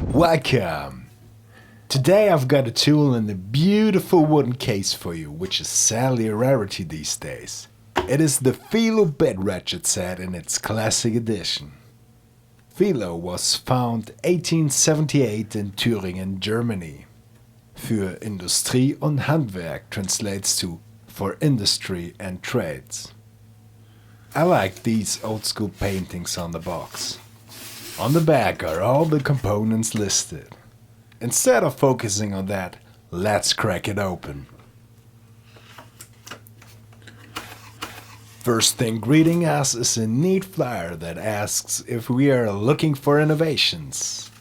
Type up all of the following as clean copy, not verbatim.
Welcome! Today I've got a tool in a beautiful wooden case for you, which is sadly a rarity these days. It is the Felo bed Ratchet set in its classic edition. Felo was found 1878 in Thüringen, Germany. Für Industrie und Handwerk translates to for industry and trades. I like these old school paintings on the box. On the back are all the components listed. Instead of focusing on that, let's crack it open. First thing greeting us is a neat flyer that asks if we are looking for innovations.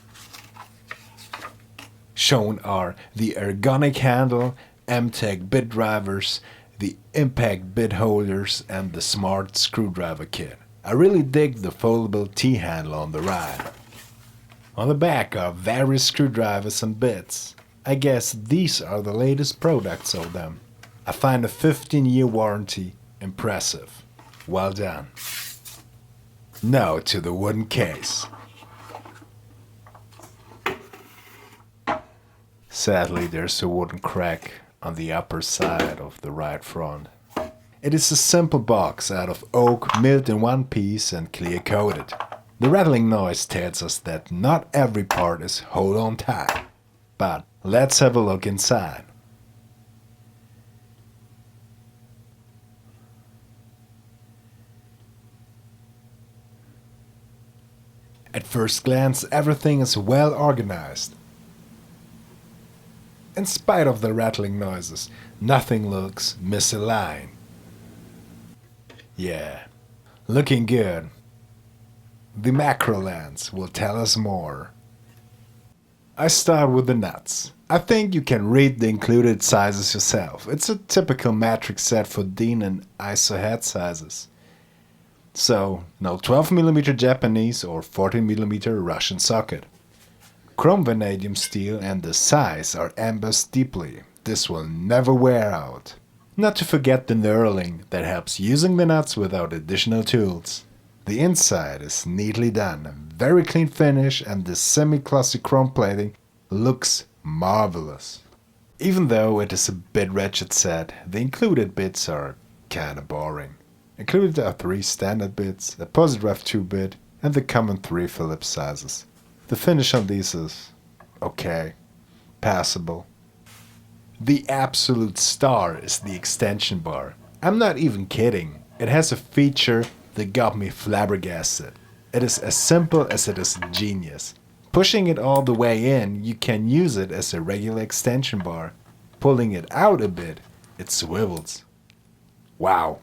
Shown are the ergonomic handle, M-Tech bit drivers, the impact bit holders and the smart screwdriver kit. I really dig the foldable T-handle on the right. On the back are various screwdrivers and bits. I guess these are the latest products of them. I find a 15-year warranty impressive. Well done. Now to the wooden case. Sadly, there's a wooden crack on the upper side of the right front. It is a simple box out of oak, milled in one piece and clear coated. The rattling noise tells us that not every part is hold on tight. But let's have a look inside. At first glance, everything is well organized. In spite of the rattling noises, nothing looks misaligned. Yeah, looking good. The macro lens will tell us more. I start with the nuts. I think you can read the included sizes yourself. It's a typical matrix set for DIN and ISO head sizes. So, no 12mm Japanese or 14mm Russian socket. Chrome vanadium steel and the size are embossed deeply. This will never wear out. Not to forget the knurling that helps using the nuts without additional tools. The inside is neatly done, a very clean finish, and the semi-glossy chrome plating looks marvelous. Even though it is a bit Ratchet set, the included bits are kinda boring. Included are 3 standard bits, a positive 2-bit, and the common 3 Phillips sizes. The finish on these is okay, passable. The absolute star is the extension bar. I'm not even kidding. It has a feature that got me flabbergasted. It is as simple as it is genius. Pushing it all the way in, you can use it as a regular extension bar. Pulling it out a bit, it swivels. Wow.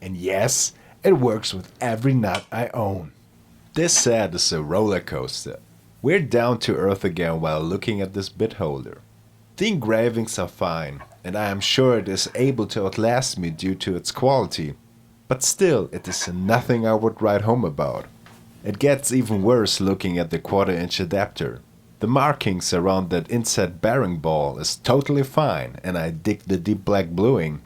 And yes, it works with every nut I own. This set is a roller coaster. We're down to earth again while looking at this bit holder. The engravings are fine, and I am sure it is able to outlast me due to its quality. But still, it is nothing I would write home about. It gets even worse looking at the 1/4-inch adapter. The markings around that inside bearing ball is totally fine, and I dig the deep black bluing.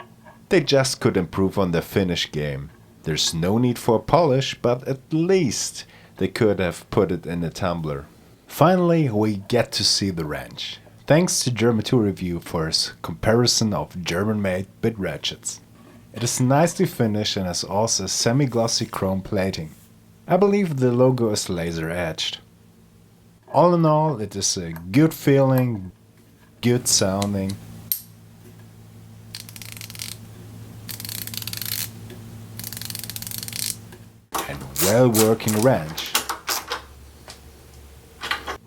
They just could improve on their finish game. There's no need for a polish, but at least they could have put it in a tumbler. Finally, we get to see the wrench. Thanks to German2 Review for his comparison of German-made bit ratchets. It is nicely finished and has also a semi-glossy chrome plating. I believe the logo is laser etched. All in all, it is a good feeling, good sounding, and well-working wrench.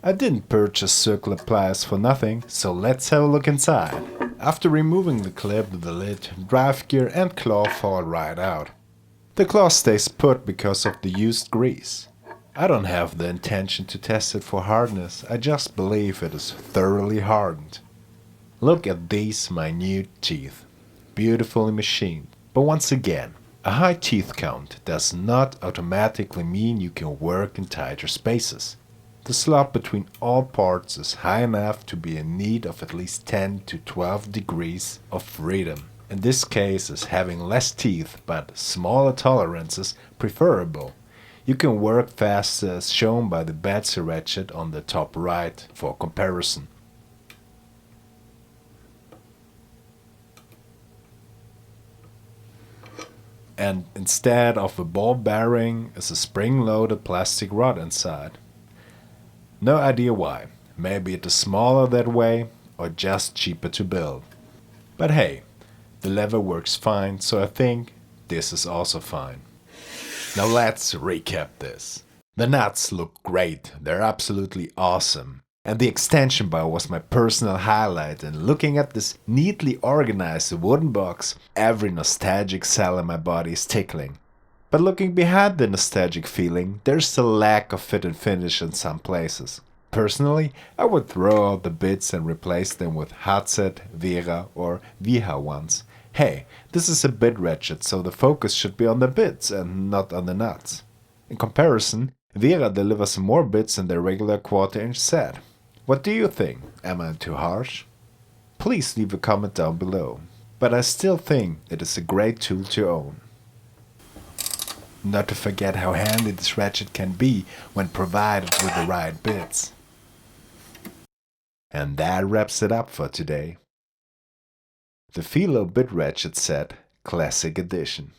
I didn't purchase circular pliers for nothing, so let's have a look inside. After removing the clip, the lid, drive gear and claw fall right out. The claw stays put because of the used grease. I don't have the intention to test it for hardness, I just believe it is thoroughly hardened. Look at these minute teeth, beautifully machined. But once again, a high teeth count does not automatically mean you can work in tighter spaces. The slot between all parts is high enough to be in need of at least 10 to 12 degrees of freedom. In this case is having less teeth but smaller tolerances preferable. You can work faster as shown by the battery ratchet on the top right for comparison. And instead of a ball bearing is a spring-loaded plastic rod inside. No idea why. Maybe it is smaller that way or just cheaper to build. But hey, the lever works fine, so I think this is also fine. Now let's recap this. The nuts look great, they're absolutely awesome. And the extension bar was my personal highlight, and looking at this neatly organized wooden box, every nostalgic cell in my body is tickling. But looking behind the nostalgic feeling, there's a lack of fit and finish in some places. Personally, I would throw out the bits and replace them with Ratchet, Vera or Viha ones. Hey, this is a bit ratchet, so the focus should be on the bits and not on the nuts. In comparison, Vera delivers more bits than their regular quarter-inch set. What do you think? Am I too harsh? Please leave a comment down below. But I still think it is a great tool to own. Not to forget how handy this ratchet can be when provided with the right bits. And that wraps it up for today. The Felo Bit Ratchet Set Classic Edition.